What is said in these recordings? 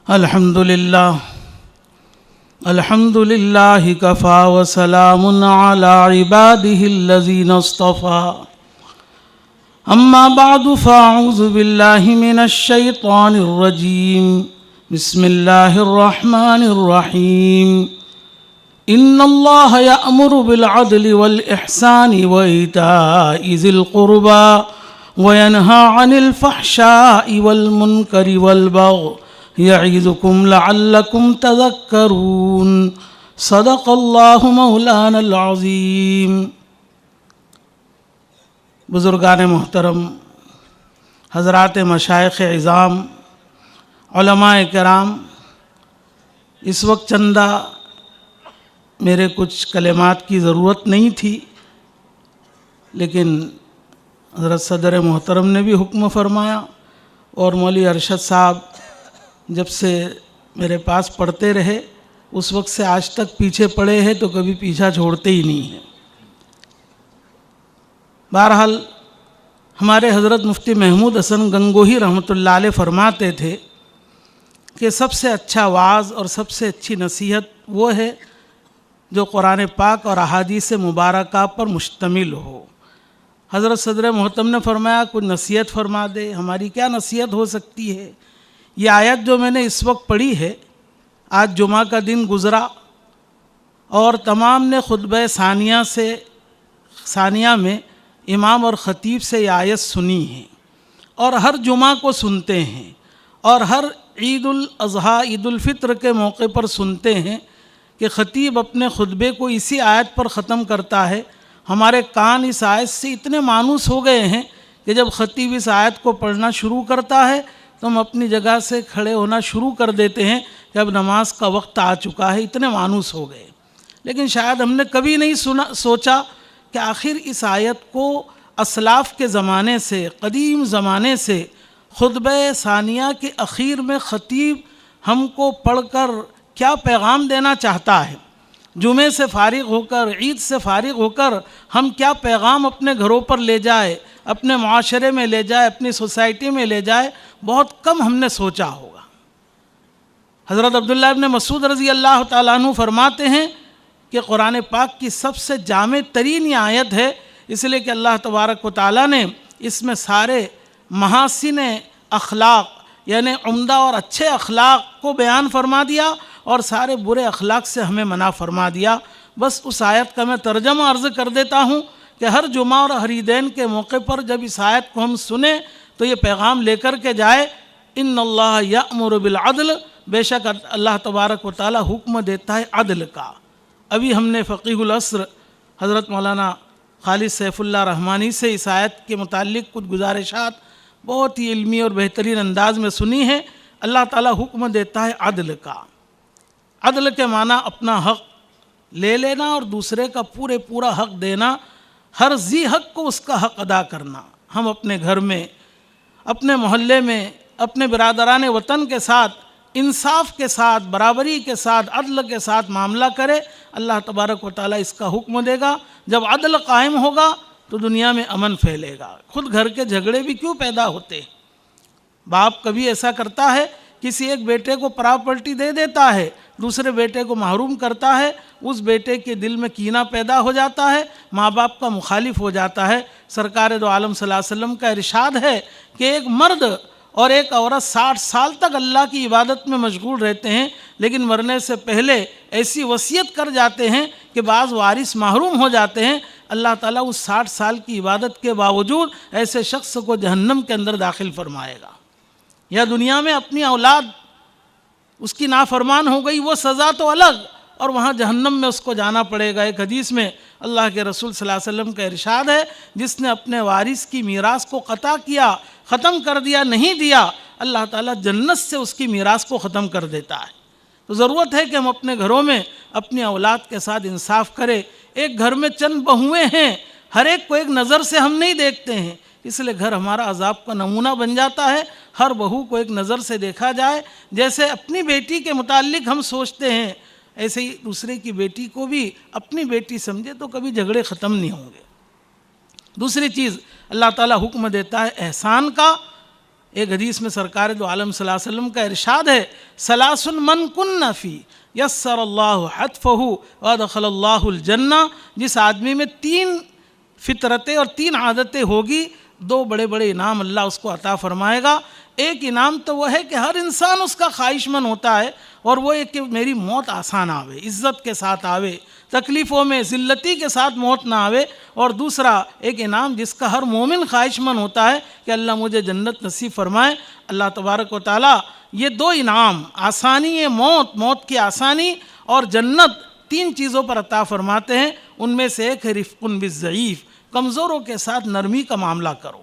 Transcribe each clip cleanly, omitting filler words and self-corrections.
الحمد للہ کفا وسلام علی عباده الذین اصطفى اما بعد فاعوذ باللہ من الشیطان الرجیم بسم اللہ الرحمن الرحیم ان اللہ یأمر بالعدل والإحسان وإیتاء ذی القربى وینہی عن الفحشاء والمنکر والبغی یعظکم لعلکم تذکرون صدق اللہ مولانا العظیم۔ بزرگان محترم، حضرات مشائخ عظام، علماء کرام، اس وقت چندہ میرے کچھ کلمات کی ضرورت نہیں تھی، لیکن حضرت صدر محترم نے بھی حکم فرمایا اور مولوی ارشد صاحب جب سے میرے پاس پڑھتے رہے اس وقت سے آج تک پیچھے پڑے ہیں تو کبھی پیچھا چھوڑتے ہی نہیں ہیں۔ بہرحال ہمارے حضرت مفتی محمود حسن گنگوہی رحمۃ اللہ علیہ فرماتے تھے کہ سب سے اچھا وعظ اور سب سے اچھی نصیحت وہ ہے جو قرآن پاک اور احادیث مبارکہ پر مشتمل ہو۔ حضرت صدر محترم نے فرمایا کچھ نصیحت فرما دے۔ ہماری کیا نصیحت ہو سکتی ہے؟ یہ آیت جو میں نے اس وقت پڑھی ہے، آج جمعہ کا دن گزرا اور تمام نے خطبہ ثانیہ میں امام اور خطیب سے یہ آیت سنی ہے اور ہر جمعہ کو سنتے ہیں اور ہر عید الاضحیٰ عید الفطر کے موقع پر سنتے ہیں کہ خطیب اپنے خطبے کو اسی آیت پر ختم کرتا ہے۔ ہمارے کان اس آیت سے اتنے مانوس ہو گئے ہیں کہ جب خطیب اس آیت کو پڑھنا شروع کرتا ہے تو ہم اپنی جگہ سے کھڑے ہونا شروع کر دیتے ہیں کہ اب نماز کا وقت آ چکا ہے، اتنے مانوس ہو گئے۔ لیکن شاید ہم نے کبھی نہیں سوچا کہ آخر اس آیت کو اسلاف کے زمانے سے، قدیم زمانے سے خطبہ ثانیہ کے اخیر میں خطیب ہم کو پڑھ کر کیا پیغام دینا چاہتا ہے، جمعے سے فارغ ہو کر، عید سے فارغ ہو کر ہم کیا پیغام اپنے گھروں پر لے جائے، اپنے معاشرے میں لے جائے، اپنی سوسائٹی میں لے جائے، بہت کم ہم نے سوچا ہوگا۔ حضرت عبداللہ ابن مسعود رضی اللہ تعالیٰ عنہ فرماتے ہیں کہ قرآن پاک کی سب سے جامع ترین یہ آیت ہے، اس لیے کہ اللہ تبارک و تعالیٰ نے اس میں سارے محاسن اخلاق یعنی عمدہ اور اچھے اخلاق کو بیان فرما دیا اور سارے برے اخلاق سے ہمیں منع فرما دیا۔ بس اس آیت کا میں ترجمہ عرض کر دیتا ہوں کہ ہر جمعہ اور ہر عیدین کے موقع پر جب اس آیت کو ہم سنیں تو یہ پیغام لے کر کے جائے، ان اللہ یأمر بالعدل، بے شک اللہ تبارک و تعالی حکم دیتا ہے عدل کا۔ ابھی ہم نے فقیہ العصر حضرت مولانا خالد سیف اللہ رحمانی سے اس آیت کے متعلق کچھ گزارشات بہت ہی علمی اور بہترین انداز میں سنی ہے۔ اللہ تعالی حکم دیتا ہے عدل کا۔ عدل کے معنی اپنا حق لے لینا اور دوسرے کا پورا حق دینا، ہر ذی حق کو اس کا حق ادا کرنا۔ ہم اپنے گھر میں، اپنے محلے میں، اپنے برادران وطن کے ساتھ انصاف کے ساتھ، برابری کے ساتھ، عدل کے ساتھ معاملہ کرے، اللہ تبارک و تعالیٰ اس کا حکم دے گا۔ جب عدل قائم ہوگا تو دنیا میں امن پھیلے گا۔ خود گھر کے جھگڑے بھی کیوں پیدا ہوتے ہیں؟ باپ کبھی ایسا کرتا ہے، کسی ایک بیٹے کو پراپرٹی دے دیتا ہے، دوسرے بیٹے کو محروم کرتا ہے، اس بیٹے کے دل میں کینہ پیدا ہو جاتا ہے، ماں باپ کا مخالف ہو جاتا ہے۔ سرکار دو عالم صلی اللہ علیہ وسلم کا ارشاد ہے کہ ایک مرد اور ایک عورت 60 سال تک اللہ کی عبادت میں مشغول رہتے ہیں، لیکن مرنے سے پہلے ایسی وصیت کر جاتے ہیں کہ بعض وارث محروم ہو جاتے ہیں۔ اللہ تعالیٰ اس 60 سال کی عبادت کے باوجود ایسے شخص کو جہنم کے اندر داخل فرمائے گا۔ یا دنیا میں اپنی اولاد اس کی نافرمان ہو گئی، وہ سزا تو الگ، اور وہاں جہنم میں اس کو جانا پڑے گا۔ ایک حدیث میں اللہ کے رسول صلی اللہ علیہ وسلم کا ارشاد ہے، جس نے اپنے وارث کی میراث کو قطع کیا، ختم کر دیا، نہیں دیا، اللہ تعالیٰ جنت سے اس کی میراث کو ختم کر دیتا ہے۔ تو ضرورت ہے کہ ہم اپنے گھروں میں اپنی اولاد کے ساتھ انصاف کریں۔ ایک گھر میں چند بہویں ہیں، ہر ایک کو ایک نظر سے ہم نہیں دیکھتے ہیں، اس لیے گھر ہمارا عذاب کا نمونہ بن جاتا ہے۔ ہر بہو کو ایک نظر سے دیکھا جائے، جیسے اپنی بیٹی کے متعلق ہم سوچتے ہیں ایسے ہی دوسرے کی بیٹی کو بھی اپنی بیٹی سمجھے تو کبھی جھگڑے ختم نہیں ہوں گے۔ دوسری چیز اللہ تعالیٰ حکم دیتا ہے احسان کا، ایک حدیث میں سرکار دو عالم صلی اللہ علیہ وسلم کا ارشاد ہے، ثلاث من کن فی یسر اللہ حتفہ وادخل اللہ الجنہ، جس آدمی میں 3 فطرتیں اور 3 عادتیں ہوگی 2 بڑے بڑے انعام اللہ اس کو عطا فرمائے گا۔ ایک انعام تو وہ ہے کہ ہر انسان اس کا خواہش مند ہوتا ہے، اور وہ ایک کہ میری موت آسان آوے، عزت کے ساتھ آوے، تکلیفوں میں ذلتی کے ساتھ موت نہ آوے۔ اور دوسرا ایک انعام جس کا ہر مومن خواہش مند ہوتا ہے کہ اللہ مجھے جنت نصیب فرمائے۔ اللہ تبارک و تعالیٰ یہ 2 انعام، آسانی موت کی آسانی اور جنت، 3 چیزوں پر عطا فرماتے ہیں۔ ان میں سے ایک ہے رفق بالضعیف، کمزوروں کے ساتھ نرمی کا معاملہ کرو۔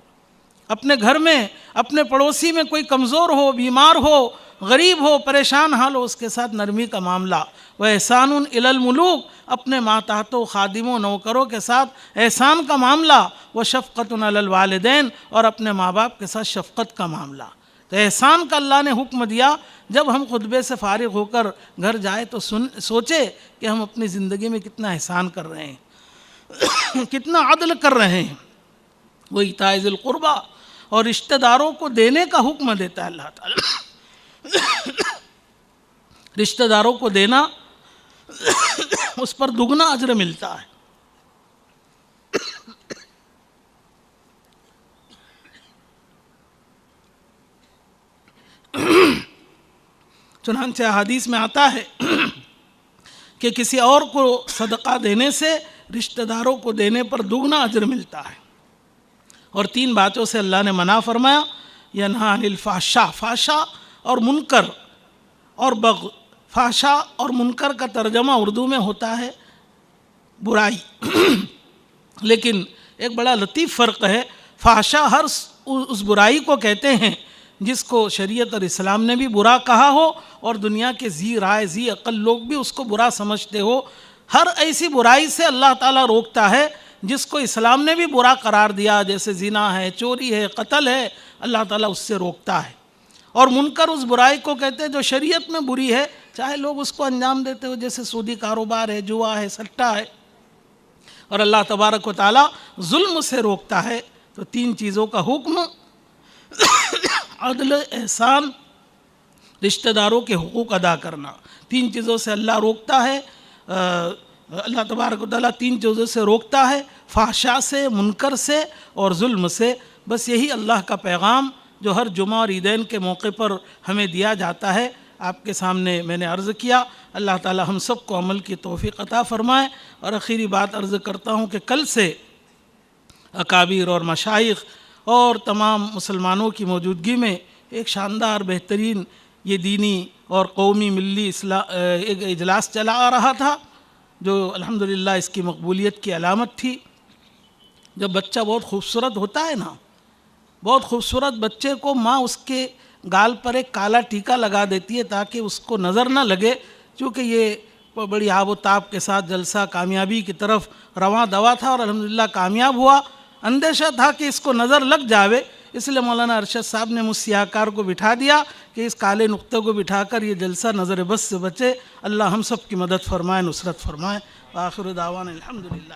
اپنے گھر میں، اپنے پڑوسی میں کوئی کمزور ہو، بیمار ہو، غریب ہو، پریشان حال ہو، اس کے ساتھ نرمی کا معاملہ۔ وَإِحْسَانٌ إِلَى الْمُلُوكِ، اپنے ماتحتوں، خادموں، نوکروں کے ساتھ احسان کا معاملہ۔ وَشَفْقَةٌ عَلَى الْوَالِدَيْنِ، اور اپنے ماں باپ کے ساتھ شفقت کا معاملہ۔ تو احسان کا اللہ نے حکم دیا۔ جب ہم خطبے سے فارغ ہو کر گھر جائے تو سوچے کہ ہم اپنی زندگی میں کتنا احسان کر رہے ہیں، کتنا عدل کر رہے ہیں۔ وہ ایتاء ذی القربیٰ، اور رشتہ داروں کو دینے کا حکم دیتا ہے اللہ تعالیٰ۔ رشتہ داروں کو دینا، اس پر دگنا اجر ملتا ہے۔ چنانچہ حدیث میں آتا ہے کہ کسی اور کو صدقہ دینے سے رشتہ داروں کو دینے پر دگنا اجر ملتا ہے۔ اور 3 باتوں سے اللہ نے منع فرمایا، ینہا عن الفحشاء، فحشاء اور منکر اور بغض۔ فحشاء اور منکر کا ترجمہ اردو میں ہوتا ہے برائی، لیکن ایک بڑا لطیف فرق ہے۔ فحشاء ہر اس برائی کو کہتے ہیں جس کو شریعت اور اسلام نے بھی برا کہا ہو، اور دنیا کے ذی رائے ذی عقل لوگ بھی اس کو برا سمجھتے ہو۔ ہر ایسی برائی سے اللہ تعالیٰ روکتا ہے جس کو اسلام نے بھی برا قرار دیا، جیسے زنا ہے، چوری ہے، قتل ہے، اللہ تعالیٰ اس سے روکتا ہے۔ اور منکر اس برائی کو کہتے ہیں جو شریعت میں بری ہے، چاہے لوگ اس کو انجام دیتے ہو، جیسے سودی کاروبار ہے، جوا ہے، سٹہ ہے۔ اور اللہ تبارک و تعالیٰ ظلم سے روکتا ہے۔ تو 3 چیزوں کا حکم، عدل، احسان، رشتہ داروں کے حقوق ادا کرنا، 3 چیزوں سے اللہ روکتا ہے۔ اللہ تبارک و تعالیٰ 3 چیزوں سے روکتا ہے، فحشاء سے، منکر سے اور ظلم سے۔ بس یہی اللہ کا پیغام جو ہر جمعہ اور عیدین کے موقع پر ہمیں دیا جاتا ہے، آپ کے سامنے میں نے عرض کیا۔ اللہ تعالیٰ ہم سب کو عمل کی توفیق عطا فرمائے۔ اور آخری بات عرض کرتا ہوں کہ کل سے اکابر اور مشائخ اور تمام مسلمانوں کی موجودگی میں ایک شاندار بہترین یہ دینی اور قومی ملی ایک اجلاس چلا آ رہا تھا، جو الحمدللہ اس کی مقبولیت کی علامت تھی۔ جب بچہ بہت خوبصورت ہوتا ہے نا، بہت خوبصورت بچے کو ماں اس کے گال پر ایک کالا ٹیکا لگا دیتی ہے تاکہ اس کو نظر نہ لگے، چونکہ یہ بڑی آب و تاب کے ساتھ جلسہ کامیابی کی طرف رواں دوا تھا، اور الحمدللہ کامیاب ہوا۔ اندیشہ تھا کہ اس کو نظر لگ جاوے، اس لیے مولانا ارشد صاحب نے مجھ سیاہ کار کو بٹھا دیا کہ اس کالے نقطے کو بٹھا کر یہ جلسہ نظر بس سے بچے۔ اللہ ہم سب کی مدد فرمائے، نصرت فرمائے۔ آخر دعوانا الحمدللہ۔